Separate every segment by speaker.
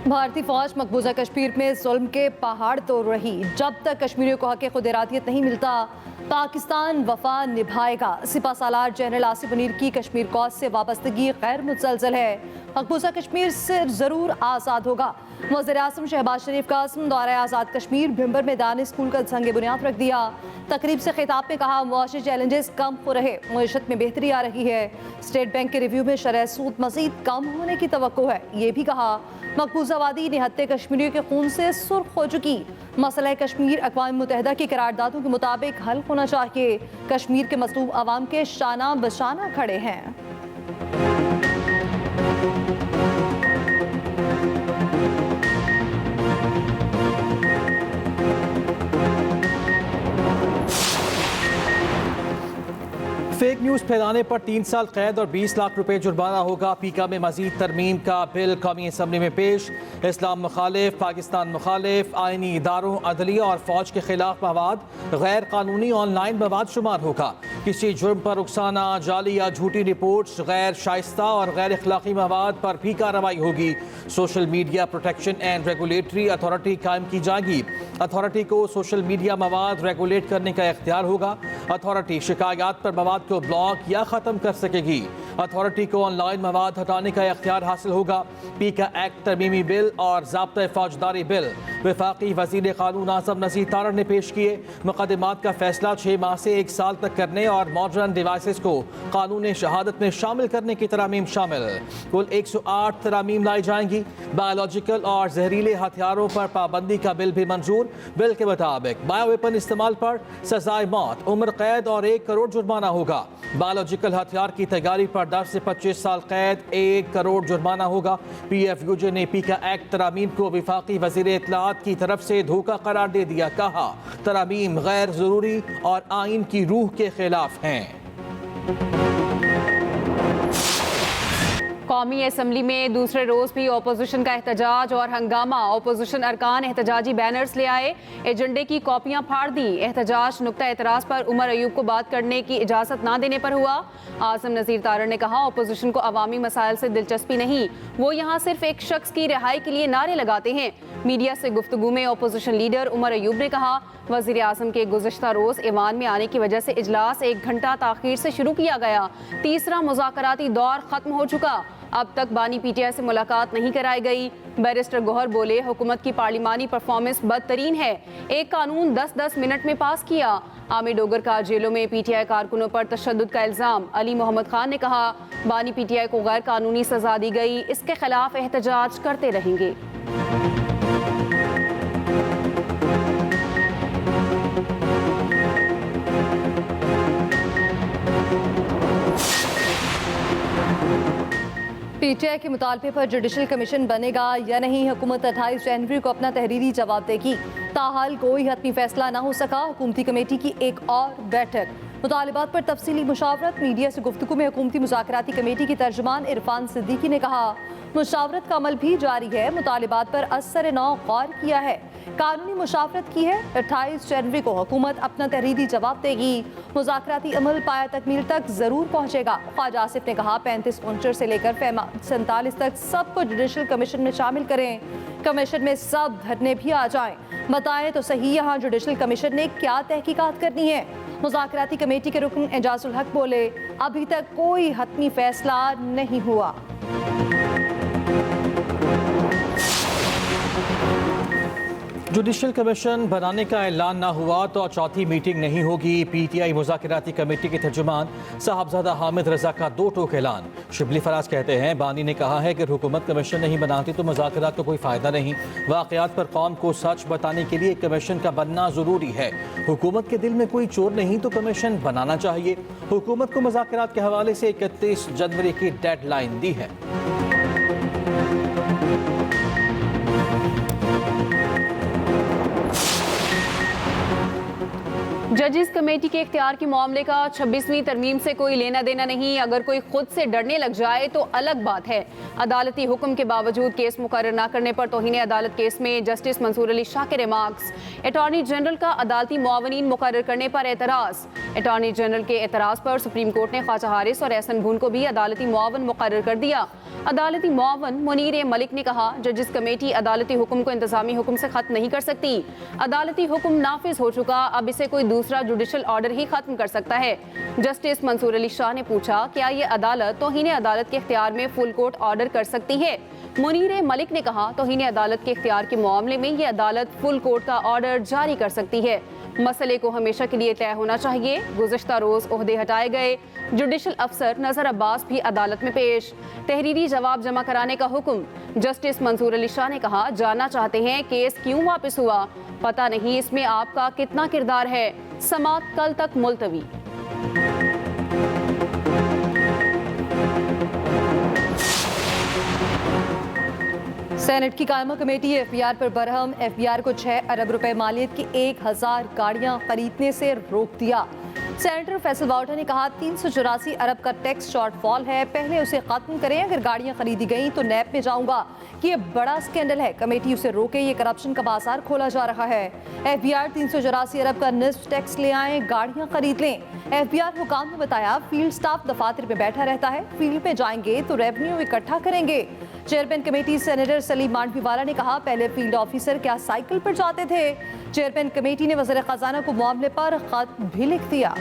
Speaker 1: भारतीय फौज मकबूजा कश्मीर में जुल्म के पहाड़ तोड़ रही। जब तक कश्मीरियों को हक खुद इरादियत नहीं मिलता, पाकिस्तान वफा निभाएगा। सिपा सालार जनरल आसिफ मुनीर की कश्मीर कौज से वाबस्तगी गैर मुतसलसल है। मकबूजा कश्मीर से ज़रूर आज़ाद होगा। वज़ीर आज़म शहबाज शरीफ का असम दौरे आज़ाद कश्मीर भिंबर मैदान स्कूल का संग बुनियाद रख दिया। तकरीब से खिताब में कहा, मुआशी चैलेंजेस कम हो रहे, मईशत में बेहतरी आ रही है। स्टेट बैंक के रिव्यू में शरह सूद मज़ीद कम होने की तवक्को है। ये भी कहा, मकबूजा वादी निहत्ते कश्मीरियों के खून से सुर्ख हो चुकी। मसला कश्मीर अक़वाम मुत्तहिदा की करारदादों के मुताबिक हल होना चाहिए। कश्मीर के मज़लूम अवाम के शाना बशाना खड़े हैं।
Speaker 2: फेक न्यूज़ फैलाने पर 3 साल कैद और 20 लाख रुपए जुर्माना होगा। पीका में मजीद तरमीम का बिल कौमी असम्बली में पेश। इस्लाम मुखालिफ, पाकिस्तान मुखालिफ, आइनी इदारों, अदलिया और फौज के खिलाफ मवाद गैर कानूनी ऑनलाइन मवाद शुमार होगा। किसी जुर्म पर रुखसाना, जाली या झूठी रिपोर्ट्स, गैर शाइस्ता और गैर अखलाकी मवाद पर भी कार्रवाई होगी। Social media protection and regulatory authority कायम की जाएगी। अथॉरिटी को सोशल मीडिया मवाद रेगुलेट करने का इख्तियार होगा। अथॉरिटी शिकायत पर मवाद को ब्लॉक या ख़त्म कर सकेगी। अथॉरिटी को ऑनलाइन मवाद हटाने का इख्तियार हासिल होगा। पीका एक्ट तरमीमी बिल और ज़ाब्ता फौजदारी बिल वफाकी वज़ीर क़ानून आज़म नज़ीर तारड़ ने पेश किए। मुक़दमात का फैसला 6 माह से 1 साल तक करने और मॉडर्न डिवाइसेस को कानून शहादत में शामिल करने की तरामीम शामिल। कुल 108 तरामीम लाई जाएंगी। बायोलॉजिकल और जहरीले हथियारों पर पाबंदी का बिल भी मंजूर। बिल के मुताबिक बायो वेपन इस्तेमाल पर सजाए मौत, उम्र कैद और 1 करोड़ जुर्माना होगा। बायोलॉजिकल हथियार की तैयारी पर 10 से 25 साल कैद, 1 करोड़ जुर्माना होगा। PFUJ ने पीका एक्ट तरामीम को वफाकी वज़ीर इत्तलाआत की तरफ से धोखा करार दे दिया। कहा, तरामीम गैर ज़रूरी और आइन की रूह के खिलाफ हैं।
Speaker 3: कौमी असम्बली में दूसरे रोज भी अपोजिशन का एहतजाज और हंगामा। अपोजिशन अरकान एहतजाजी बैनर्स ले आए, एजेंडे की कॉपियां फाड़ दी। एहतजाज नुक्ता एतराज पर उमर अयूब को बात करने की इजाज़त ना देने पर हुआ। आज़म नज़ीर तारड़ ने कहा, अपोजिशन को अवामी मसाइल से दिलचस्पी नहीं, वो यहाँ सिर्फ एक शख्स की रिहाई के लिए नारे लगाते हैं। मीडिया से गुफ्तगू में अपोजिशन लीडर उमर अयूब ने कहा, वज़ीर आज़म के गुज़श्ता रोज़ ईवान में आने की वजह से इजलास 1 घंटा ताख़ीर से शुरू किया गया। तीसरा मुज़ाकराती दौर ख़त्म हो चुका। अब तक बानी PTI से मुलाकात नहीं कराई गई। बैरिस्टर गौहर बोले, हुकूमत की पार्लिमानी परफॉर्मेंस बदतरीन है। एक कानून 10-10 मिनट में पास किया। आमिर डोगर का जेलों में PTI कारकुनों पर तशद्दुद का इल्ज़ाम। अली मोहम्मद खान ने कहा, बानी PTI को गैर कानूनी सजा दी गई, इसके खिलाफ एहतजाज करते रहेंगे।
Speaker 1: PTI के मुतालबे पर जुडिशल कमीशन बनेगा या नहीं, हुकूमत 28 जनवरी को अपना तहरीरी जवाब देगी। ताहाल कोई हतमी फैसला ना हो सका। हुकूमती कमेटी की एक और बैठक। मुतालिबात पर तफसीली मुशावरत। मीडिया से गुफ्तगू में हुकूमती मुज़ाकराती कमेटी की तर्जुमान इरफान सिद्दीकी ने कहा, मुशावरत का अमल भी जारी है। मुतालिबात पर असर नौ गौर किया है, कानूनी मुशावरत की है। 28 जनवरी को हुकूमत अपना तहरीरी जवाब देगी। मुज़ाकराती अमल पाया तकमील तक ज़रूर पहुँचेगा। ख्वाजा आसिफ ने कहा, 35 से लेकर 47 तक सबको जुडिशल कमीशन में शामिल करें। कमीशन में सब धरने भी आ जाएं। बताएं तो सही, यहाँ जुडिशल कमीशन ने क्या तहकीकात करनी है। मुज़ाकराती कमेटी के रुकन एजाजुल हक बोले, अभी तक कोई हतमी फैसला नहीं हुआ।
Speaker 2: जुडिशल कमीशन बनाने का ऐलान ना हुआ तो चौथी मीटिंग नहीं होगी। PTI मुज़ाकराती कमेटी के तर्जुमान साहबजादा हामिद रजा का 2 टोक ऐलान। शिबली फराज कहते हैं, बानी ने कहा है कि हुकूमत कमीशन नहीं बनाती तो मुज़ाकरात का कोई फ़ायदा नहीं। वाक़यात पर कौम को सच बताने के लिए कमीशन का बनना ज़रूरी है। हुकूमत के दिल में कोई चोर नहीं तो कमीशन बनाना चाहिए। हुकूमत को मुज़ाकरात के हवाले से 31 जनवरी की डेडलाइन दी है।
Speaker 3: जजिस कमेटी के इख्तियार के मामले का 26वीं तरमीम से कोई लेना देना नहीं। अगर कोई खुद से डरने लग जाए तो अलग बात है। अदालती हुक्म के बावजूद केस मुकर्रर न करने पर तौहीन अदालत केस में जस्टिस मंसूर अली शाह के रिमार्क्स। अटॉर्नी जनरल का अदालती मुआवनीन मुकर्रर करने पर एतराज़। अटॉर्नी जनरल के एतराज़ पर सुप्रीम कोर्ट ने ख्वाजा हारिस और एहसन भून को भी अदालती मुआवन मुकर्रर कर दिया। अदालती मुआवन मुनीर मलिक ने कहा, जजिस कमेटी अदालती हुक्म को इंतजामी हुक्म से खत्म नहीं कर सकती। अदालती हुक्म नाफिज हो चुका, अब इसे कोई दूसरा जुडिशल ऑर्डर ही खत्म कर सकता है। जस्टिस मंसूर अली शाह ने पूछा, क्या ये अदालत तौहीन अदालत के इख्तियार में फुल कोर्ट ऑर्डर कर सकती है? मुनीर मलिक ने कहा, तौहीन अदालत के इख्तियार के मामले में ये अदालत फुल कोर्ट का ऑर्डर जारी कर सकती है। मसले को हमेशा के लिए तय होना चाहिए। गुज़िश्ता रोज ओहदे हटाए गए जुडिशल अफसर नजर अब्बास भी अदालत में पेश। तहरीरी जवाब जमा कराने का हुक्म। जस्टिस मंसूर अली शाह ने कहा, जानना चाहते हैं केस क्यों वापस हुआ? पता नहीं इसमें आपका कितना किरदार है। समाअत कल तक मुलतवी।
Speaker 1: सेनेट की कायमा कमेटी एफबीआर पर बरहम। एफबीआर को 6 अरब रुपए मालियत की 1000 गाड़ियां खरीदने से रोक दिया। सेनेटर फैसल वाउटर ने कहा, 384 अरब का टैक्स शॉर्टफॉल है, पहले उसे खत्म करें। अगर गाड़ियां खरीदी गई तो नैब में जाऊंगा। ये बड़ा स्कैंडल है, कमेटी उसे रोके। ये करप्शन का बाजार खोला जा रहा है। एफबीआर 384 अरब का निस्फ टैक्स ले आए, गाड़ियां खरीद लें। एफबीआर हुकाम ने बताया, फील्ड स्टाफ दफातर में बैठा रहता है, फील्ड में जाएंगे तो रेवेन्यू इकट्ठा करेंगे। Chairman committee senator Saleem Mandviwalla ने कहा, पहले फील्ड ऑफिसर क्या साइकिल पर जाते थे? चेयरमैन कमेटी ने वज़ीर खजाना को मामले पर खत भी लिख दिया।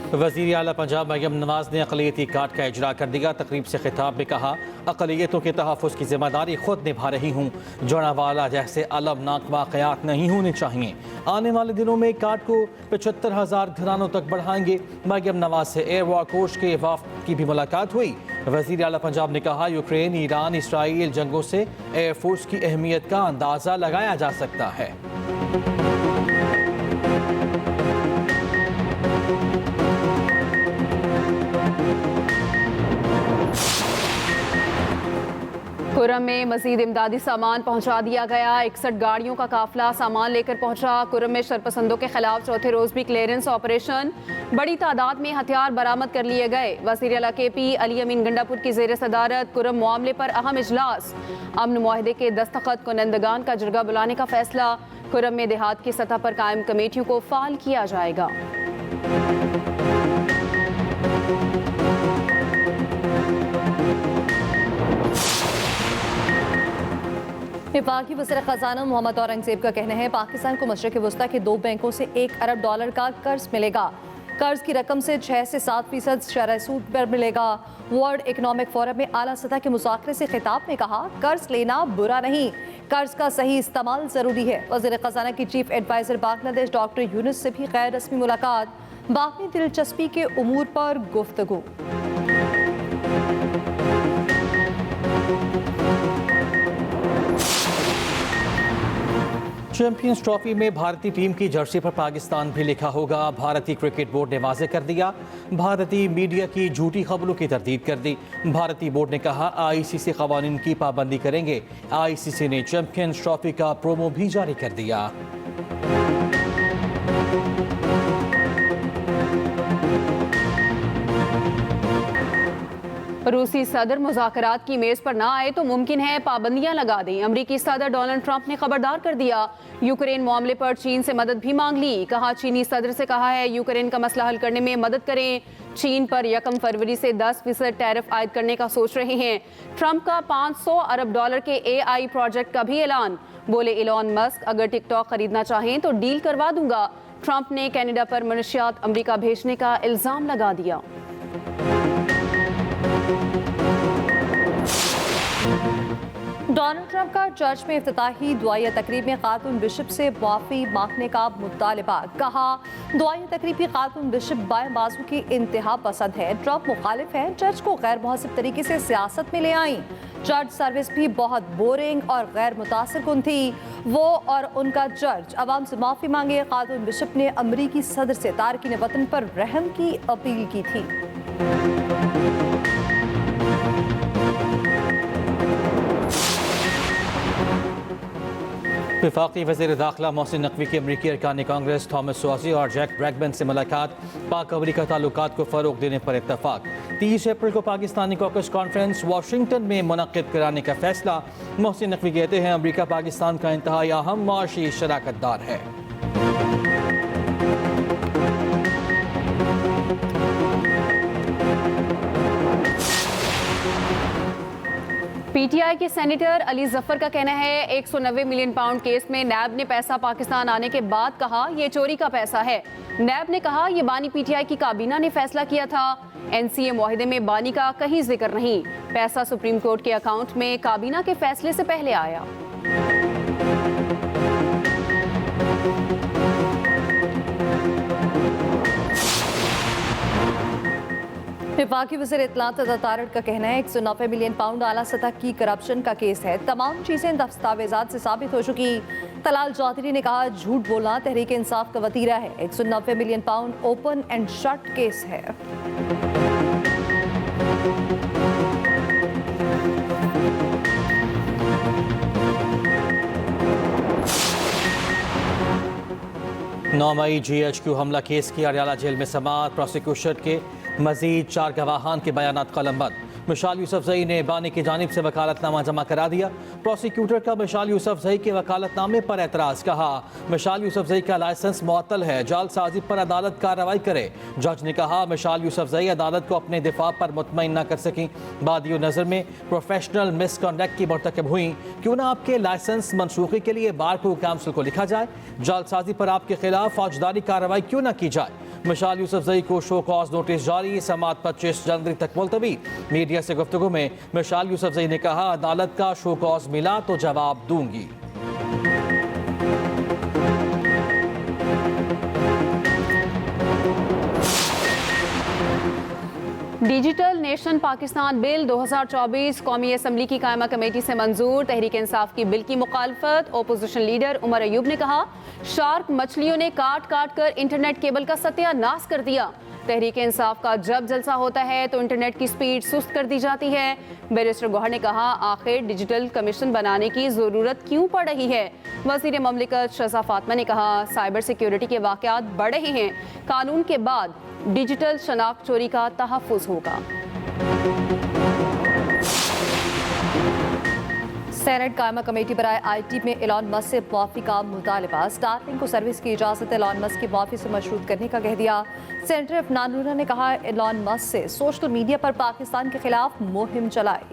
Speaker 2: वज़ीर आला पंजाब मरियम नवाज ने अक़लियती कार्ड का इजरा कर दिया। तकरीब से खिताब में कहा, अक़लियतों के तहफ़्फ़ुज़ की जिम्मेदारी खुद निभा रही हूँ। जोड़ावाला जैसे अलमनाक वाक़यात नहीं होने चाहिए। आने वाले दिनों में कार्ड को 75,000 घरानों तक बढ़ाएंगे। मरियम नवाज से एयर कोर्स के वफ़द की भी मुलाकात हुई। वज़ीर आला पंजाब ने कहा, यूक्रेन, ईरान, इसराइल जंगों से एयरफोर्स की अहमियत का अंदाज़ा लगाया जा सकता है।
Speaker 3: कुरम में मजीद इमदादी सामान पहुंचा दिया गया। 61 गाड़ियों का काफिला सामान लेकर पहुंचा। कुरम में शरपसंदों के खिलाफ चौथे रोज भी क्लियरेंस ऑपरेशन। बड़ी तादाद में हथियार बरामद कर लिए गए। वज़ीर आला केपी अली अमीन गंडापुर की ज़ेर सदारत कुरम मामले पर अहम इजलास। अमन मुआहदे के दस्तखत कुनंदगान का जरगा बुलाने का फैसला। कुरम में देहात की सतह पर कायम कमेटियों को फाल किया जाएगा।
Speaker 1: वफाकी वज़ीर खजाना मोहम्मद औरंगजेब का कहना है, पाकिस्तान को मशरिक़ वस्ता के 2 बैंकों से $1 अरब का कर्ज मिलेगा। कर्ज की रकम से 6 से 7% शरह सूद पर मिलेगा। वर्ल्ड इकनॉमिक फोरम में आला सतह के मुज़ाकरे से खिताब में कहा, कर्ज लेना बुरा नहीं, कर्ज का सही इस्तेमाल ज़रूरी है। वज़ीर खजाना की chief adviser Bangladesh doctor Yunus से भी गैर रस्मी मुलाकात। बाकी दिलचस्पी के उमूर पर गुफ्तगू।
Speaker 2: चैंपियंस ट्रॉफी में भारतीय टीम की जर्सी पर पाकिस्तान भी लिखा होगा। भारतीय क्रिकेट बोर्ड ने वाज़ेह कर दिया। भारतीय मीडिया की झूठी खबरों की तरदीद कर दी। भारतीय बोर्ड ने कहा, आईसीसी क़वानीन की पाबंदी करेंगे। आईसीसी ने चैंपियंस ट्रॉफी का प्रोमो भी जारी कर दिया।
Speaker 3: रूसी सदर मुज़ाकरात की मेज पर ना आए तो मुमकिन है पाबंदियां लगा दें। अमरीकी सदर डोनाल्ड ट्रंप ने खबरदार कर दिया। यूक्रेन मामले पर चीन से मदद भी मांग ली। कहा, चीनी सदर से कहा है यूक्रेन का मसला हल करने में मदद करें। चीन पर 1 फरवरी से 10% टैरिफ आयद करने का सोच रहे हैं। ट्रंप का $500 अरब के AI प्रोजेक्ट का भी ऐलान। बोले इलॉन मस्क, अगर टिकटॉक खरीदना चाहें तो डील करवा दूंगा। ट्रंप ने कनाडा पर मनशियात अमरीका भेजने का इल्जाम लगा दिया।
Speaker 1: डोनाल्ड ट्रंप का चर्च में इफ्तिताही दुआया तकरीब में खातून बिशप से माफ़ी मांगने का मुतालबा। कहा, दुआया तकरीब की खातून बिशप बाएं बाजू की इंतहा पसंद है, ट्रंप मुखालिफ है, चर्च को गैर मुहसिब तरीके से सियासत में ले आई। चर्च सर्विस भी बहुत बोरिंग और गैर मुतासिर कुन थी। वो और उनका चर्च अवाम से माफ़ी मांगे। खातून बिशप ने अमरीकी सदर से तारकीन वतन पर रहम की अपील की थी।
Speaker 2: वफाकी वज़ीर दाखिला मोहसिन नकवी की अमरीकी अरकान कांग्रेस थॉमस सुआजी और जैक ब्रैडमैन से मुलाकात, पाक अमरीका ताल्लुकात को फ़रोग देने पर इत्तफाक। 30 अप्रैल को पाकिस्तानी कॉकस कॉन्फ्रेंस वाशिंगटन में मुनक़्क़िद कराने का फैसला। मोहसिन नकवी कहते हैं अमरीका पाकिस्तान का इंतहाई अहम माशी शराकतदार है।
Speaker 3: पीटीआई के सेनेटर अली जफर का कहना है 190 मिलियन पाउंड केस में नैब ने पैसा पाकिस्तान आने के बाद कहा यह चोरी का पैसा है। नैब ने कहा यह बानी पीटीआई की काबीना ने फैसला किया था। एनसीए मुआहिदे में बानी का कहीं जिक्र नहीं। पैसा सुप्रीम कोर्ट के अकाउंट में काबीना के फैसले से पहले आया।
Speaker 1: वफाकी वज़ीर इत्तलात तारड़ का कहना है 190 मिलियन पाउंड आला सतह की करप्शन का केस है। तमाम चीज़ें दस्तावेजात से साबित हो चुकी। तलाल चौधरी ने कहा झूठ बोलना तहरीक इंसाफ का वतीरा है। 190 million pound open and shut case है।
Speaker 2: नौमई GHQ हमला केस की अडयाला जेल में समाअत। प्रोसिक्यूशन के मजीद 4 गवाहान के बयानात कलमबंद। मिशाल यूसुफजई ने बानी की जानिब से वकालतनामा जमा करा दिया। प्रोसिक्यूटर का मिशाल यूसुफजई के वकालतनामे पर एतराज़। कहा मिशाल यूसुफजई का लाइसेंस मुअत्तल है, जालसाजी पर अदालत कार्रवाई करे। जज ने कहा मिशाल यूसुफजई अदालत को अपने दिफा पर मुतमईन न कर सकी। बादियो नज़र में प्रोफेशनल मिसकंडक्ट की मरतकब हुई। क्यों ना आपके लाइसेंस मनसूखी के लिए बार काउंसिल को लिखा जाए। जालसाजी पर आपके खिलाफ फौजदारी कार्रवाई क्यों ना की जाए। मिशाल यूसुफजई को शो कॉज नोटिस जारी। समाअत 25 जनवरी तक मुलतवी। मीडिया से गुफ्तगू में मिशाल यूसुफजई ने कहा अदालत का शो कॉज मिला तो जवाब दूंगी।
Speaker 3: डिजिटल नेशन पाकिस्तान बिल 2024 कौमी असम्बली की कायमा कमेटी से मंजूर। तहरीक इंसाफ की बिल की मुखालफत। ओपोजिशन लीडर उमर अयूब ने कहा शार्क मछलियों ने काट काट कर इंटरनेट केबल का सत्यानाश कर दिया। तहरीक इंसाफ का जब जलसा होता है तो इंटरनेट की स्पीड सुस्त कर दी जाती है। बैरिस्टर गौहर ने कहा आखिर डिजिटल कमीशन बनाने की ज़रूरत क्यों पड़ रही है। वज़ीर ममलिकत शहज़ा फातिमा ने कहा साइबर सिक्योरिटी के वाक़यात बढ़ रहे हैं। कानून के बाद डिजिटल शनाख्त चोरी का तहफ़्फ़ुज़ होगा।
Speaker 1: सेनेट कायमा कमेटी बराए IT में एलॉन मस्क से माफी का मुतालबा। स्टारलिंक को सर्विस की इजाज़त एलॉन मस्क की माफी से मशरूत करने का कह दिया। सेनेटर अफनान नूरा ने कहा एलॉन मस्क से सोशल मीडिया पर पाकिस्तान के खिलाफ मुहिम चलाई।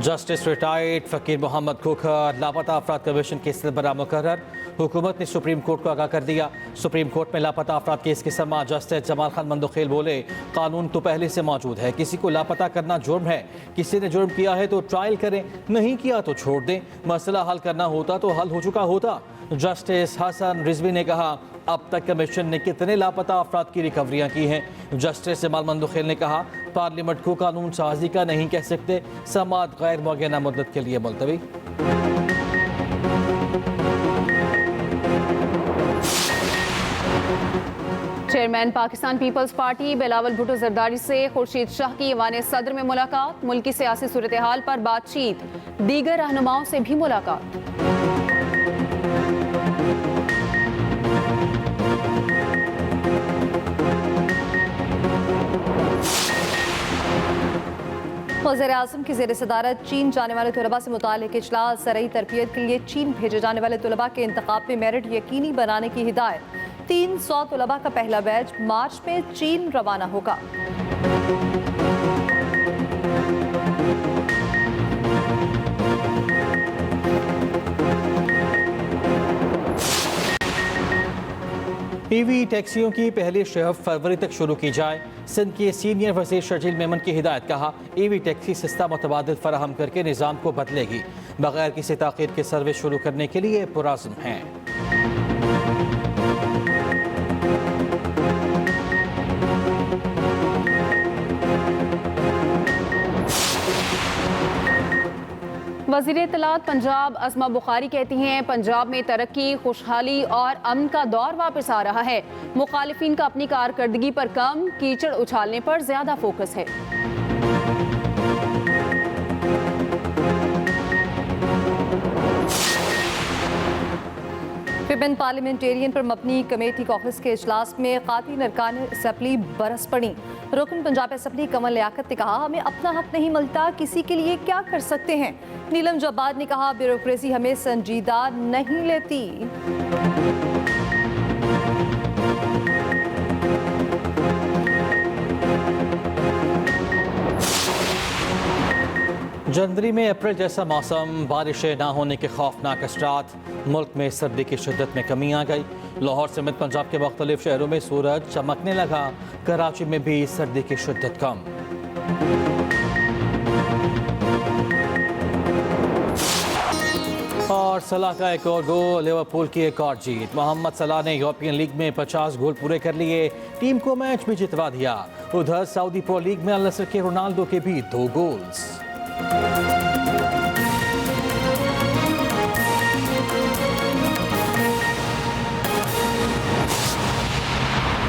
Speaker 2: जस्टिस रिटायर्ड फ़कीर मोहम्मद खोखर लापता अफराद कमीशन के सरबराह मुकर्रर। हुकूमत ने सुप्रीम कोर्ट को आगाह कर दिया। सुप्रीम कोर्ट में लापता अफराद केस की समाअत जस्टिस जमाल खान मंदोखेल बोले कानून तो पहले से मौजूद है। किसी को लापता करना जुर्म है। किसी ने जुर्म किया है तो ट्रायल करें, नहीं किया तो छोड़ दें। मसला हल करना होता तो हल हो चुका होता। जस्टिस हसन रिजवी ने कहा अब तक कमीशन ने कितने लापता अफराद की रिकवरियाँ की हैं। जस्टिस जमाल मंदोखेल ने कहा पार्लियामेंट को कानून साजी का नहीं कह सकते। समाअत गैर मुअय्यना मुद्दत के लिए मुलतवी।
Speaker 3: Chairman Pakistan Peoples Party Bilawal Bhutto Zardari से खुर्शीद शाह की ईवान सदर में मुलाकात। मुल्की सियासी सूरत हाल पर बातचीत। दीगर रहनुमाओं से भी मुलाकात।
Speaker 1: वज़ीर आज़म की ज़ेर सदारत चीन जाने वाले तलबा से मुताल्लिक़ इजलास। ज़रई तरबियत के लिए चीन भेजे जाने वाले तलबा के इंतखाब में मेरिट यकीनी बनाने की हिदायत। 300 तलबा का पहला बैच मार्च में चीन रवाना होगा।
Speaker 2: EV टैक्सियों की पहली शिफ्ट फरवरी तक शुरू की जाए। सिंध के सीनियर वज़ीर शर्जील मेमन की हिदायत। कहा EV टैक्सी सस्ता मुतबादिल फराहम करके निज़ाम को बदलेगी। बगैर किसी ताख़ीर के सर्विस शुरू करने के लिए पुराज़्म हैं।
Speaker 3: वज़ीर इत्तलात पंजाब अज़मा बुखारी कहती हैं पंजाब में तरक्की, खुशहाली और अमन का दौर वापस आ रहा है। मुखालिफिन का अपनी कारकर्दगी पर कम, कीचड़ उछालने पर ज्यादा फोकस है।
Speaker 1: विमेन पार्लियामेंटेरियन पर मबनी कमेटी कॉकस के इजलास में खातिन अरकान असम्बली बरस पड़ी। रुकन पंजाब असम्बली कमल लियाकत ने कहा, हमें अपना हक नहीं मिलता, किसी के लिए क्या कर सकते हैं। नीलम जब्बार ने कहा, ब्यूरोक्रेसी हमें संजीदा नहीं लेती।
Speaker 2: जनवरी में अप्रैल जैसा मौसम, बारिशें ना होने के खौफनाक असरात, मुल्क में सर्दी की शिद्दत में कमी आ गई। लाहौर समेत पंजाब के मुख्तलिफ शहरों में सूरज चमकने लगा, कराची में भी सर्दी की शिद्दत कम। और सलाह का एक और गोल, लिवरपूल की एक और जीत। मोहम्मद सलाह ने यूरोपियन लीग में 50 गोल पूरे कर लिए, टीम को मैच भी जितवा दिया। उधर सऊदी प्रो लीग में अल नसर के रोनाल्डो के भी 2 गोल्स।